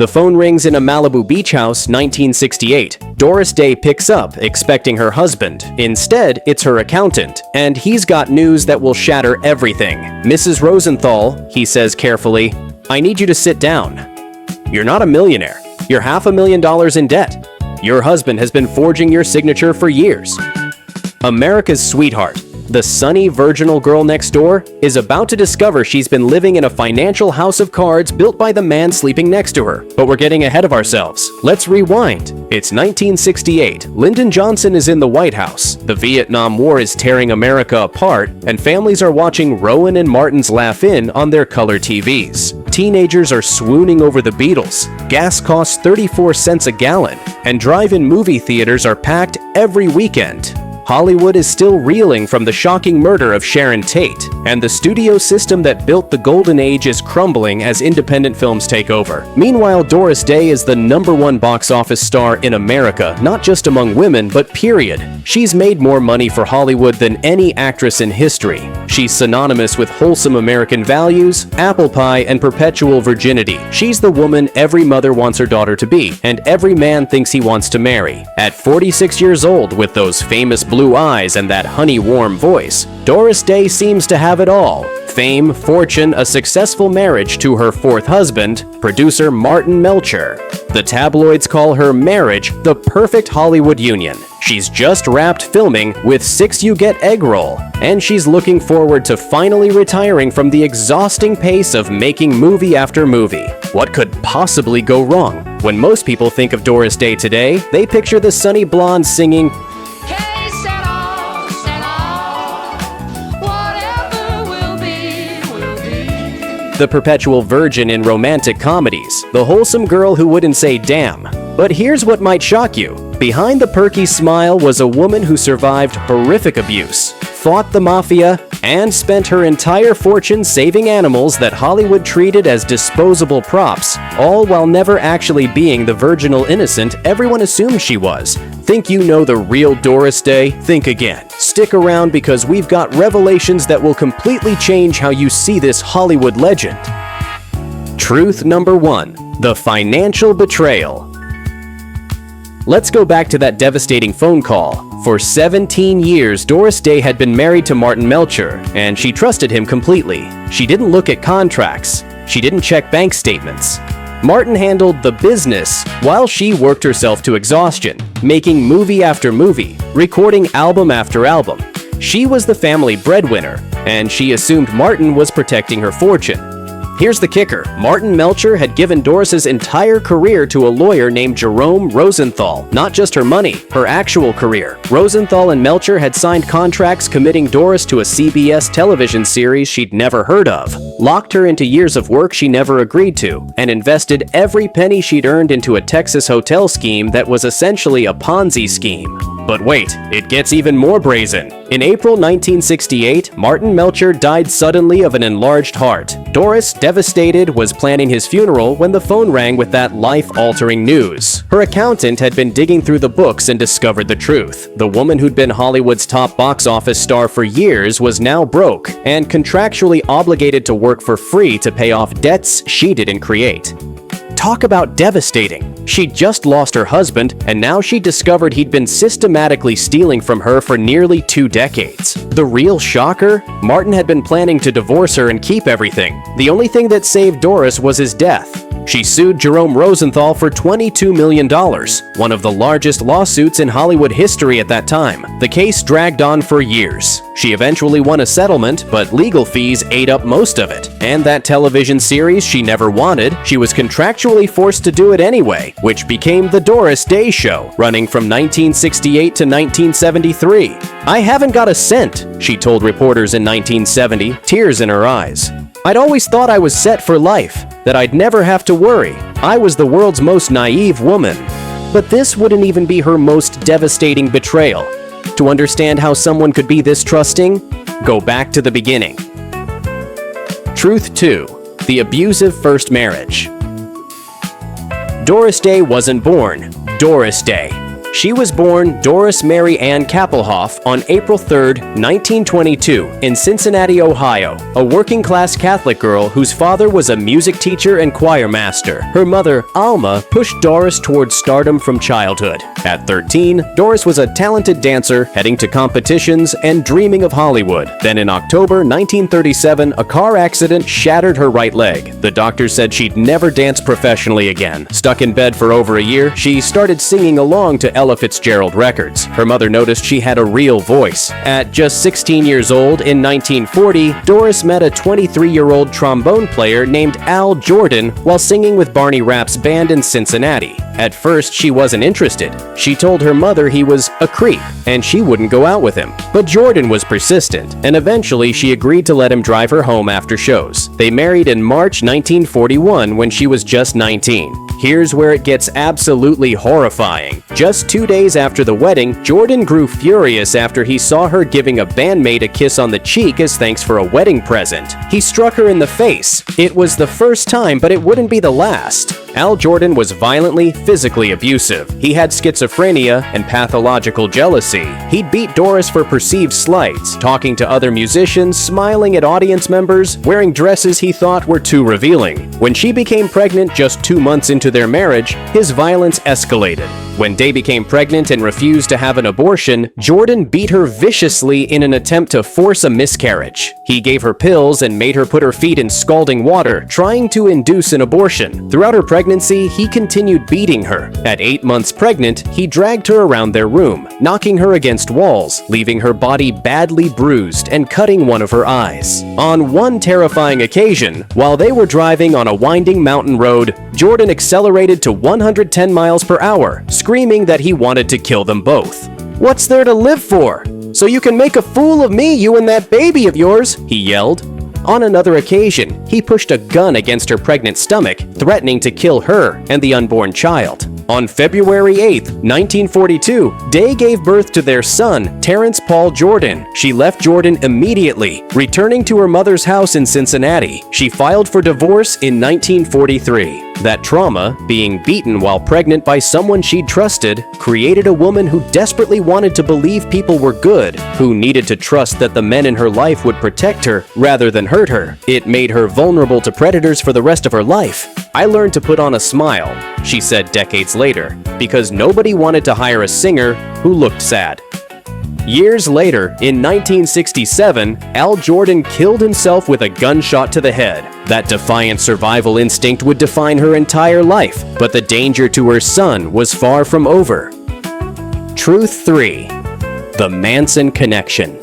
The phone rings in a Malibu beach house, 1968. Doris Day picks up, expecting her husband. Instead, it's her accountant, and he's got news that will shatter everything. "Mrs. Rosenthal," he says carefully, "I need you to sit down. You're not a millionaire. You're $500,000 in debt. Your husband has been forging your signature for years." America's sweetheart, the sunny, virginal girl next door, is about to discover she's been living in a financial house of cards built by the man sleeping next to her. But we're getting ahead of ourselves. Let's rewind. It's 1968. Lyndon Johnson is in the White House. The Vietnam War is tearing America apart, and families are watching Rowan and Martin's Laugh-In on their color TVs. Teenagers are swooning over the Beatles. Gas costs 34 cents a gallon, and drive-in movie theaters are packed every weekend. Hollywood is still reeling from the shocking murder of Sharon Tate, and the studio system that built the golden age is crumbling as independent films take over. Meanwhile, Doris Day is the #1 box office star in America, not just among women, but period. She's made more money for Hollywood than any actress in history. She's synonymous with wholesome American values, apple pie, and perpetual virginity. She's the woman every mother wants her daughter to be, and every man thinks he wants to marry. At 46 years old, with those famous blue eyes and that honey-warm voice, Doris Day seems to have it all. Fame, fortune, a successful marriage to her fourth husband, producer Martin Melcher. The tabloids call her marriage the perfect Hollywood union. She's just wrapped filming with 6 You Get Egg Roll, and she's looking forward to finally retiring from the exhausting pace of making movie after movie. What could possibly go wrong? When most people think of Doris Day today, they picture the sunny blonde singing, the perpetual virgin in romantic comedies, the wholesome girl who wouldn't say damn. But here's what might shock you. Behind the perky smile was a woman who survived horrific abuse, fought the mafia, and spent her entire fortune saving animals that Hollywood treated as disposable props, all while never actually being the virginal innocent everyone assumed she was. Think you know the real Doris Day? Think again. Stick around because we've got revelations that will completely change how you see this Hollywood legend. Truth number 1. The financial betrayal. Let's go back to that devastating phone call. For 17 years, Doris Day had been married to Martin Melcher, and she trusted him completely. She didn't look at contracts. She didn't check bank statements. Martin handled the business while she worked herself to exhaustion, making movie after movie, recording album after album. She was the family breadwinner, and she assumed Martin was protecting her fortune. Here's the kicker. Martin Melcher had given Doris's entire career to a lawyer named Jerome Rosenthal. Not just her money, her actual career. Rosenthal and Melcher had signed contracts committing Doris to a CBS television series she'd never heard of, locked her into years of work she never agreed to, and invested every penny she'd earned into a Texas hotel scheme that was essentially a Ponzi scheme. But wait, it gets even more brazen. In April 1968, Martin Melcher died suddenly of an enlarged heart. Doris, devastated, was planning his funeral when the phone rang with that life-altering news. Her accountant had been digging through the books and discovered the truth. The woman who'd been Hollywood's top box office star for years was now broke and contractually obligated to work for free to pay off debts she didn't create. Talk about devastating. She'd just lost her husband, and now she discovered he'd been systematically stealing from her for nearly 2 decades. The real shocker? Martin had been planning to divorce her and keep everything. The only thing that saved Doris was his death. She sued Jerome Rosenthal for $22 million, one of the largest lawsuits in Hollywood history at that time. The case dragged on for years. She eventually won a settlement, but legal fees ate up most of it. And that television series she never wanted, she was contractually forced to do it anyway, which became The Doris Day Show, running from 1968 to 1973. "I haven't got a cent," she told reporters in 1970, tears in her eyes. "I'd always thought I was set for life, that I'd never have to worry. I was the world's most naive woman." But this wouldn't even be her most devastating betrayal. To understand how someone could be this trusting, go back to the beginning. Truth 2. The abusive first marriage. Doris Day wasn't born Doris Day. She was born Doris Mary Ann Kappelhoff on April 3, 1922, in Cincinnati, Ohio, a working-class Catholic girl whose father was a music teacher and choir master. Her mother, Alma, pushed Doris towards stardom from childhood. At 13, Doris was a talented dancer, heading to competitions and dreaming of Hollywood. Then in October 1937, a car accident shattered her right leg. The doctor said she'd never dance professionally again. Stuck in bed for over a year, she started singing along to Ella Fitzgerald records. Her mother noticed she had a real voice. At just 16 years old, in 1940, Doris met a 23-year-old trombone player named Al Jordan while singing with Barney Rapp's band in Cincinnati. At first, she wasn't interested. She told her mother he was a creep, and she wouldn't go out with him. But Jordan was persistent, and eventually she agreed to let him drive her home after shows. They married in March 1941 when she was just 19. Here's where it gets absolutely horrifying. Just 2 days after the wedding, Jordan grew furious after he saw her giving a bandmate a kiss on the cheek as thanks for a wedding present. He struck her in the face. It was the first time, but it wouldn't be the last. Al Jordan was violently, physically abusive. He had schizophrenia and pathological jealousy. He'd beat Doris for perceived slights, talking to other musicians, smiling at audience members, wearing dresses he thought were too revealing. When she became pregnant just 2 months into their marriage, his violence escalated. When Day became pregnant and refused to have an abortion, Jordan beat her viciously in an attempt to force a miscarriage. He gave her pills and made her put her feet in scalding water, trying to induce an abortion. Throughout her pregnancy, he continued beating her. At 8 months pregnant, he dragged her around their room, knocking her against walls, leaving her body badly bruised and cutting one of her eyes. On one terrifying occasion, while they were driving on a winding mountain road, Jordan accelerated to 110 miles per hour, screaming that he wanted to kill them both. "What's there to live for? So you can make a fool of me, you and that baby of yours," he yelled. On another occasion, he pushed a gun against her pregnant stomach, threatening to kill her and the unborn child. On February 8, 1942, Day gave birth to their son, Terrence Paul Jordan. She left Jordan immediately, returning to her mother's house in Cincinnati. She filed for divorce in 1943. That trauma, being beaten while pregnant by someone she'd trusted, created a woman who desperately wanted to believe people were good, who needed to trust that the men in her life would protect her rather than hurt her. It made her vulnerable to predators for the rest of her life. "I learned to put on a smile," she said decades later, because nobody wanted to hire a singer who looked sad. Years later, in 1967, Al Jordan killed himself with a gunshot to the head. That defiant survival instinct would define her entire life, but the danger to her son was far from over. Truth 3. The Manson Connection.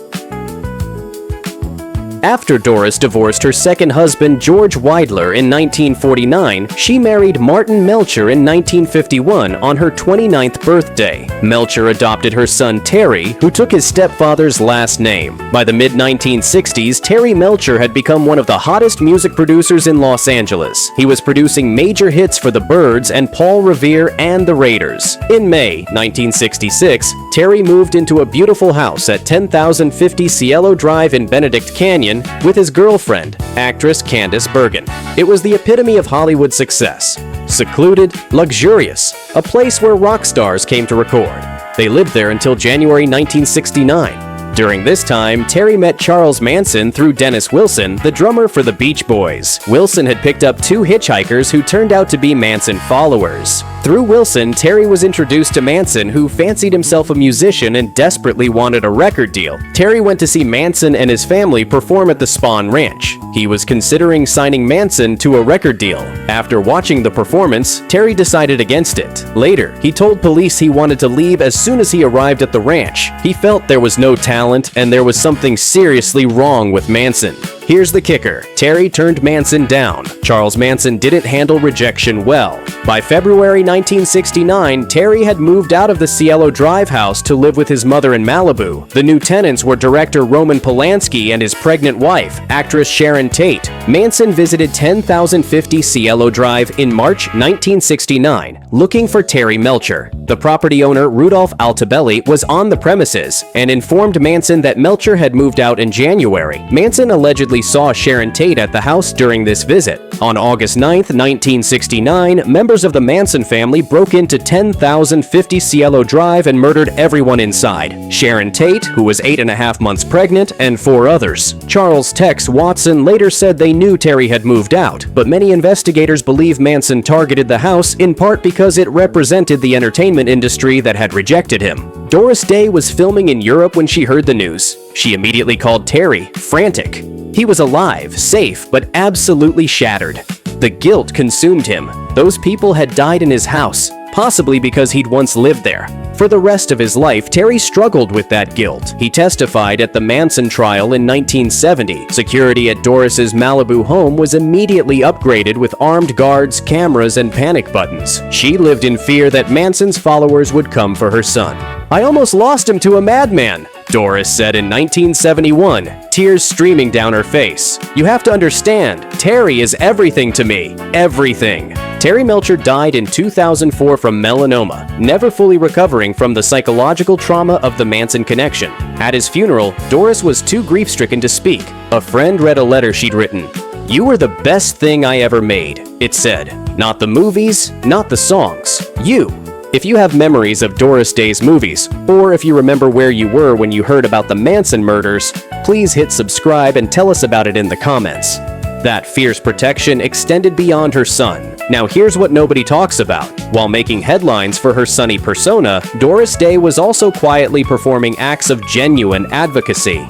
After Doris divorced her second husband, George Weidler, in 1949, she married Martin Melcher in 1951 on her 29th birthday. Melcher adopted her son Terry, who took his stepfather's last name. By the mid-1960s, Terry Melcher had become one of the hottest music producers in Los Angeles. He was producing major hits for the Byrds and Paul Revere and the Raiders. In May 1966, Terry moved into a beautiful house at 10,050 Cielo Drive in Benedict Canyon with his girlfriend, actress Candice Bergen. It was the epitome of Hollywood success. Secluded, luxurious, a place where rock stars came to record. They lived there until January 1969. During this time, Terry met Charles Manson through Dennis Wilson, the drummer for the Beach Boys. Wilson had picked up 2 hitchhikers who turned out to be Manson followers. Through Wilson, Terry was introduced to Manson, who fancied himself a musician and desperately wanted a record deal. Terry went to see Manson and his family perform at the Spahn Ranch. He was considering signing Manson to a record deal. After watching the performance, Terry decided against it. Later, he told police he wanted to leave as soon as he arrived at the ranch. He felt there was no talent and there was something seriously wrong with Manson. Here's the kicker. Terry turned Manson down. Charles Manson didn't handle rejection well. By February 1969, Terry had moved out of the Cielo Drive house to live with his mother in Malibu. The new tenants were director Roman Polanski and his pregnant wife, actress Sharon Tate. Manson visited 10,050 Cielo Drive in March 1969, looking for Terry Melcher. The property owner, Rudolph Altobelli, was on the premises and informed Manson that Melcher had moved out in January. Manson allegedly saw Sharon Tate at the house during this visit. On August 9, 1969, members of the Manson family broke into 10,050 Cielo Drive and murdered everyone inside. Sharon Tate, who was 8.5 months pregnant, and 4 others. Charles Tex Watson later said they knew Terry had moved out, but many investigators believe Manson targeted the house in part because it represented the entertainment industry that had rejected him. Doris Day was filming in Europe when she heard the news. She immediately called Terry, frantic. He was alive, safe, but absolutely shattered. The guilt consumed him. Those people had died in his house, possibly because he'd once lived there. For the rest of his life, Terry struggled with that guilt. He testified at the Manson trial in 1970. Security at Doris's Malibu home was immediately upgraded with armed guards, cameras, and panic buttons. She lived in fear that Manson's followers would come for her son. "I almost lost him to a madman," Doris said in 1971, tears streaming down her face. "You have to understand, Terry is everything to me. Everything." Terry Melcher died in 2004 from melanoma, never fully recovering from the psychological trauma of the Manson connection. At his funeral, Doris was too grief-stricken to speak. A friend read a letter she'd written. "You were the best thing I ever made," it said. "Not the movies, not the songs. You." If you have memories of Doris Day's movies, or if you remember where you were when you heard about the Manson murders, please hit subscribe and tell us about it in the comments. That fierce protection extended beyond her son. Now here's what nobody talks about. While making headlines for her sunny persona, Doris Day was also quietly performing acts of genuine advocacy.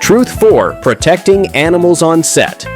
Truth 4. Protecting animals on set.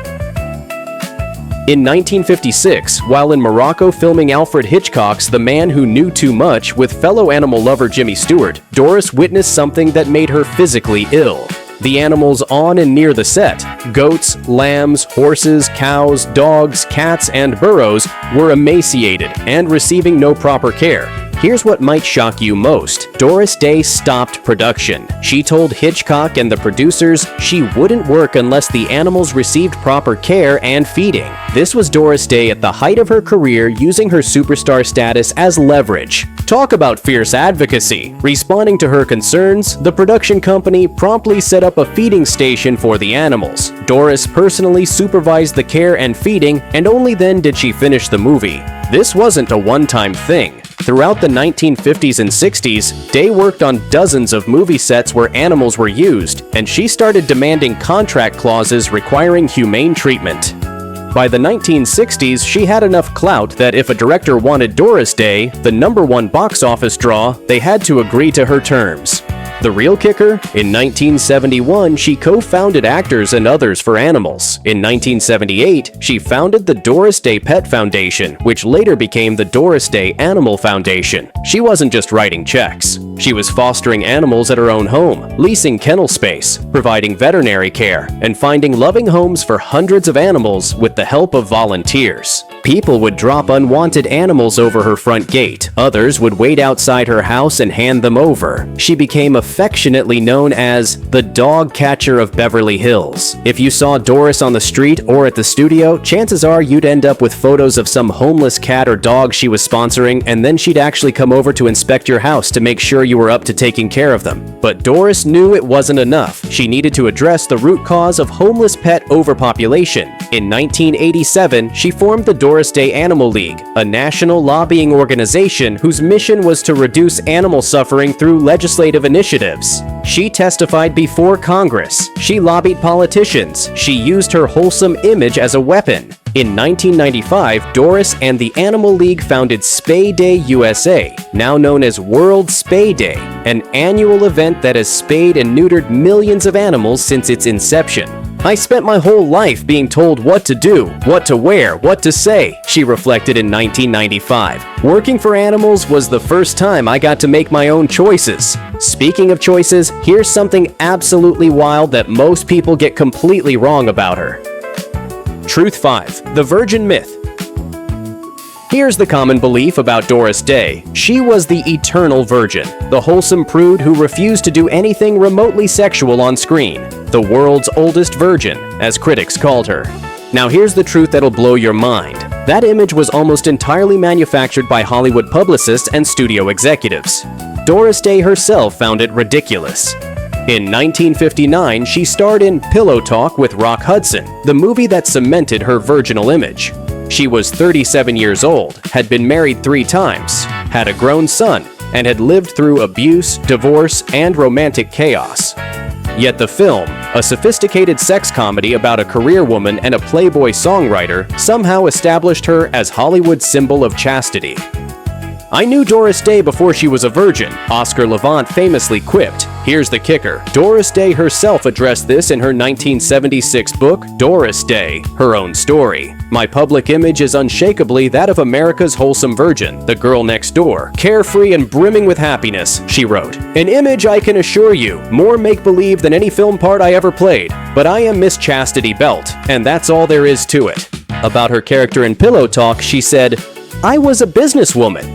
In 1956, while in Morocco filming Alfred Hitchcock's The Man Who Knew Too Much with fellow animal lover Jimmy Stewart, Doris witnessed something that made her physically ill. The animals on and near the set, goats, lambs, horses, cows, dogs, cats, and burros, were emaciated and receiving no proper care. Here's what might shock you most. Doris Day stopped production. She told Hitchcock and the producers she wouldn't work unless the animals received proper care and feeding. This was Doris Day at the height of her career, using her superstar status as leverage. Talk about fierce advocacy. Responding to her concerns, the production company promptly set up a feeding station for the animals. Doris personally supervised the care and feeding, and only then did she finish the movie. This wasn't a one-time thing. Throughout the 1950s and 60s, Day worked on dozens of movie sets where animals were used, and she started demanding contract clauses requiring humane treatment. By the 1960s, she had enough clout that if a director wanted Doris Day, the #1 box office draw, they had to agree to her terms. The real kicker? In 1971, she co-founded Actors and Others for Animals. In 1978, she founded the Doris Day Pet Foundation, which later became the Doris Day Animal Foundation. She wasn't just writing checks. She was fostering animals at her own home, leasing kennel space, providing veterinary care, and finding loving homes for hundreds of animals with the help of volunteers. People would drop unwanted animals over her front gate. Others would wait outside her house and hand them over. She became affectionately known as the dog catcher of Beverly Hills. If you saw Doris on the street or at the studio, chances are you'd end up with photos of some homeless cat or dog she was sponsoring, and then she'd actually come over to inspect your house to make sure you were up to taking care of them. But Doris knew it wasn't enough. She needed to address the root cause of homeless pet overpopulation. In 1987, she formed the Doris Day Animal League, a national lobbying organization whose mission was to reduce animal suffering through legislative initiatives. She testified before Congress. She lobbied politicians. She used her wholesome image as a weapon. In 1995, Doris and the Animal League founded Spay Day USA, now known as World Spay Day, an annual event that has spayed and neutered millions of animals since its inception. "I spent my whole life being told what to do, what to wear, what to say," she reflected in 1995. "Working for animals was the first time I got to make my own choices." Speaking of choices, here's something absolutely wild that most people get completely wrong about her. Truth 5. The Virgin Myth. Here's the common belief about Doris Day. She was the eternal virgin, the wholesome prude who refused to do anything remotely sexual on screen. The world's oldest virgin, as critics called her. Now here's the truth that'll blow your mind. That image was almost entirely manufactured by Hollywood publicists and studio executives. Doris Day herself found it ridiculous. In 1959, she starred in Pillow Talk with Rock Hudson, the movie that cemented her virginal image. She was 37 years old, had been married 3 times, had a grown son, and had lived through abuse, divorce, and romantic chaos. Yet the film, a sophisticated sex comedy about a career woman and a Playboy songwriter, somehow established her as Hollywood's symbol of chastity. "I knew Doris Day before she was a virgin," Oscar Levant famously quipped. Here's the kicker. Doris Day herself addressed this in her 1976 book, Doris Day, Her Own Story. "My public image is unshakably that of America's wholesome virgin, the girl next door, carefree and brimming with happiness," she wrote. "An image, I can assure you, more make-believe than any film part I ever played, but I am Miss Chastity Belt, and that's all there is to it." About her character in Pillow Talk, she said, "I was a businesswoman.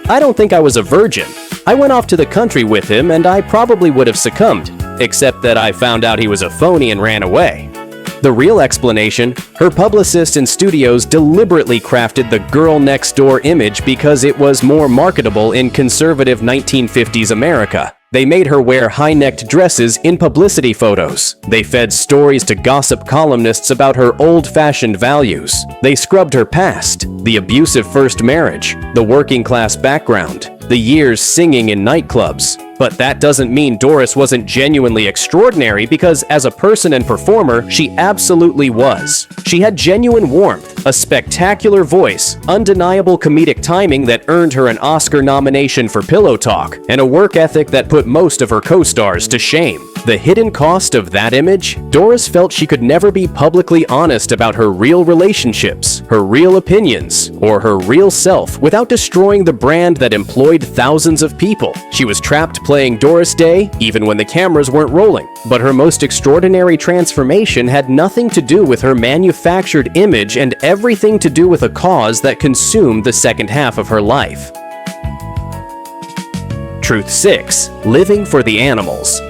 I don't think I was a virgin. I went off to the country with him and I probably would have succumbed, except that I found out he was a phony and ran away." The real explanation, her publicists and studios deliberately crafted the girl next door image because it was more marketable in conservative 1950s America. They made her wear high-necked dresses in publicity photos. They fed stories to gossip columnists about her old-fashioned values. They scrubbed her past, the abusive first marriage, the working-class background, the years singing in nightclubs. But that doesn't mean Doris wasn't genuinely extraordinary, because as a person and performer, she absolutely was. She had genuine warmth, a spectacular voice, undeniable comedic timing that earned her an Oscar nomination for Pillow Talk, and a work ethic that put most of her co-stars to shame. The hidden cost of that image? Doris felt she could never be publicly honest about her real relationships, her real opinions, or her real self without destroying the brand that employed thousands of people. She was trapped playing Doris Day even when the cameras weren't rolling. But her most extraordinary transformation had nothing to do with her manufactured image and everything to do with a cause that consumed the second half of her life. Truth 6. Living for the animals.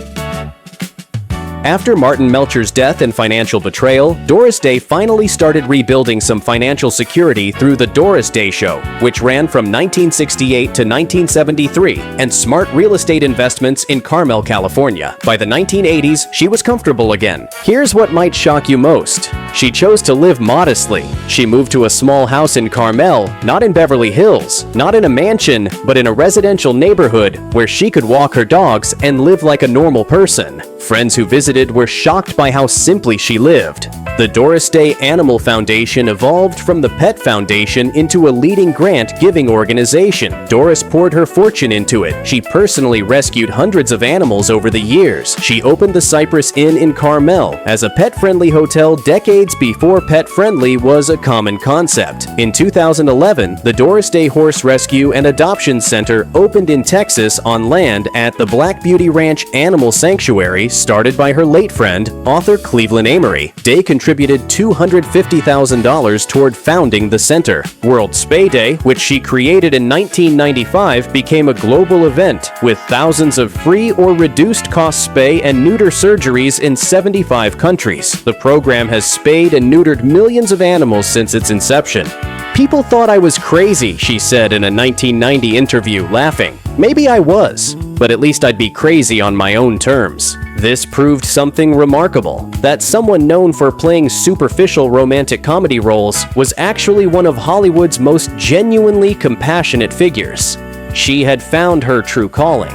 After Martin Melcher's death and financial betrayal, Doris Day finally started rebuilding some financial security through The Doris Day Show, which ran from 1968 to 1973, and smart real estate investments in Carmel, California. By the 1980s, she was comfortable again. Here's what might shock you most. She chose to live modestly. She moved to a small house in Carmel, not in Beverly Hills, not in a mansion, but in a residential neighborhood where she could walk her dogs and live like a normal person. Friends who visited were shocked by how simply she lived. The Doris Day Animal Foundation evolved from the Pet Foundation into a leading grant-giving organization. Doris poured her fortune into it. She personally rescued hundreds of animals over the years. She opened the Cypress Inn in Carmel as a pet-friendly hotel decades before pet-friendly was a common concept. In 2011, the Doris Day Horse Rescue and Adoption Center opened in Texas on land at the Black Beauty Ranch Animal Sanctuary, started by her late friend, author Cleveland Amory. Day contributed $250,000 toward founding the center. World Spay Day, which she created in 1995, became a global event with thousands of free or reduced-cost spay and neuter surgeries in 75 countries. The program has spayed and neutered millions of animals since its inception. "People thought I was crazy," she said in a 1990 interview, laughing. "Maybe I was, but at least I'd be crazy on my own terms." This proved something remarkable, that someone known for playing superficial romantic comedy roles was actually one of Hollywood's most genuinely compassionate figures. She had found her true calling,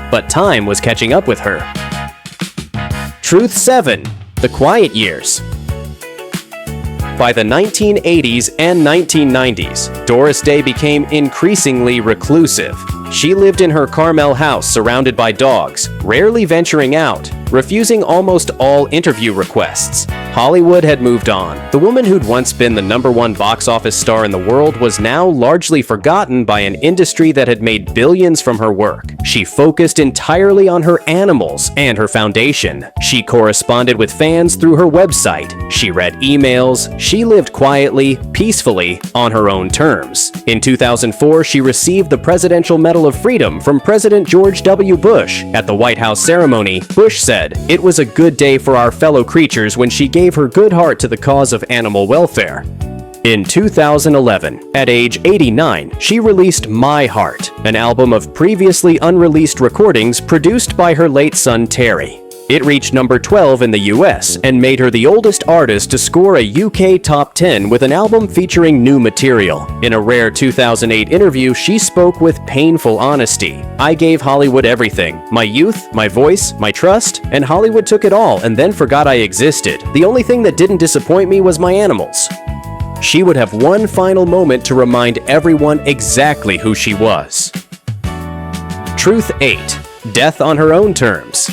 but time was catching up with her. Truth 7. The Quiet Years. By the 1980s and 1990s, Doris Day became increasingly reclusive. She lived in her Carmel house surrounded by dogs, rarely venturing out, refusing almost all interview requests. Hollywood had moved on. The woman who'd once been the #1 box office star in the world was now largely forgotten by an industry that had made billions from her work. She focused entirely on her animals and her foundation. She corresponded with fans through her website. She read emails. She lived quietly, peacefully, on her own terms. In 2004, she received the Presidential Medal of Freedom from President George W. Bush. At the White House ceremony, Bush said, "It was a good day for our fellow creatures when she gave her good heart to the cause of animal welfare." In 2011, at age 89, she released My Heart, an album of previously unreleased recordings produced by her late son Terry. It reached number 12 in the US and made her the oldest artist to score a UK top 10 with an album featuring new material. In a rare 2008 interview, she spoke with painful honesty. "I gave Hollywood everything. My youth, my voice, my trust, and Hollywood took it all and then forgot I existed. The only thing that didn't disappoint me was my animals." She would have one final moment to remind everyone exactly who she was. Truth 8. Death on her own terms.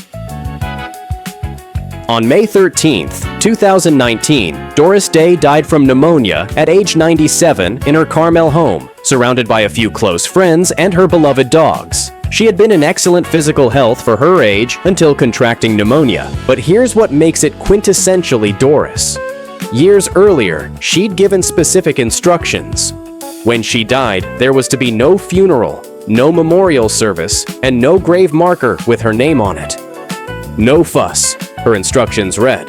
On May 13, 2019, Doris Day died from pneumonia at age 97 in her Carmel home, surrounded by a few close friends and her beloved dogs. She had been in excellent physical health for her age until contracting pneumonia, but here's what makes it quintessentially Doris. Years earlier, she'd given specific instructions. When she died, there was to be no funeral, no memorial service, and no grave marker with her name on it. "No fuss," her instructions read.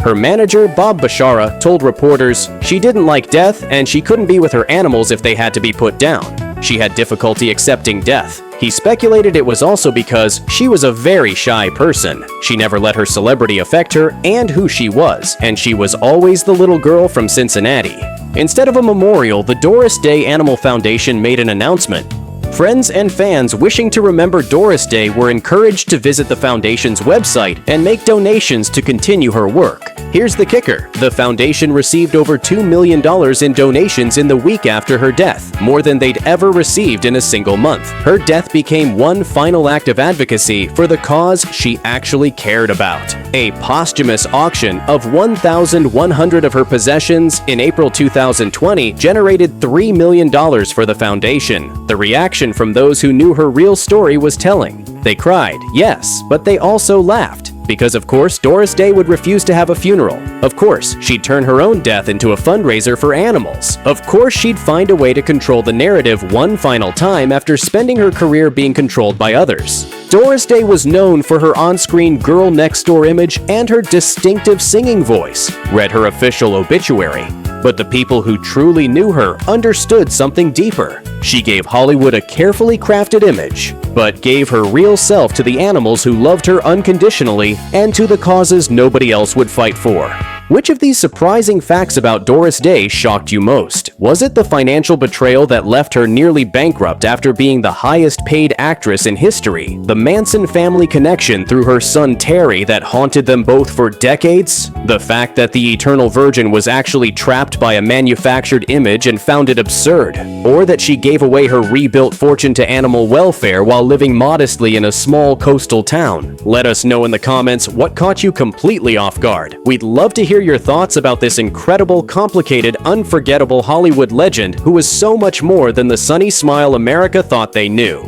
Her manager, Bob Bashara, told reporters she didn't like death and she couldn't be with her animals if they had to be put down. She had difficulty accepting death. He speculated it was also because she was a very shy person. She never let her celebrity affect her and who she was, and she was always the little girl from Cincinnati. Instead of a memorial, the Doris Day Animal Foundation made an announcement. Friends and fans wishing to remember Doris Day were encouraged to visit the foundation's website and make donations to continue her work. Here's the kicker. The foundation received over $2 million in donations in the week after her death, more than they'd ever received in a single month. Her death became one final act of advocacy for the cause she actually cared about. A posthumous auction of 1,100 of her possessions in April 2020 generated $3 million for the foundation. The reaction from those who knew her real story was telling. They cried, yes, but they also laughed. Because of course, Doris Day would refuse to have a funeral. Of course, she'd turn her own death into a fundraiser for animals. Of course, she'd find a way to control the narrative one final time after spending her career being controlled by others. Doris Day was known for her on-screen girl next door image and her distinctive singing voice. Read her official obituary. But the people who truly knew her understood something deeper. She gave Hollywood a carefully crafted image, but gave her real self to the animals who loved her unconditionally and to the causes nobody else would fight for. Which of these surprising facts about Doris Day shocked you most? Was it the financial betrayal that left her nearly bankrupt after being the highest paid actress in history? The Manson family connection through her son Terry that haunted them both for decades? The fact that the Eternal Virgin was actually trapped by a manufactured image and found it absurd? Or that she gave away her rebuilt fortune to animal welfare while living modestly in a small coastal town? Let us know in the comments what caught you completely off guard. We'd love to hear your thoughts about this incredible, complicated, unforgettable Hollywood legend who was so much more than the sunny smile America thought they knew.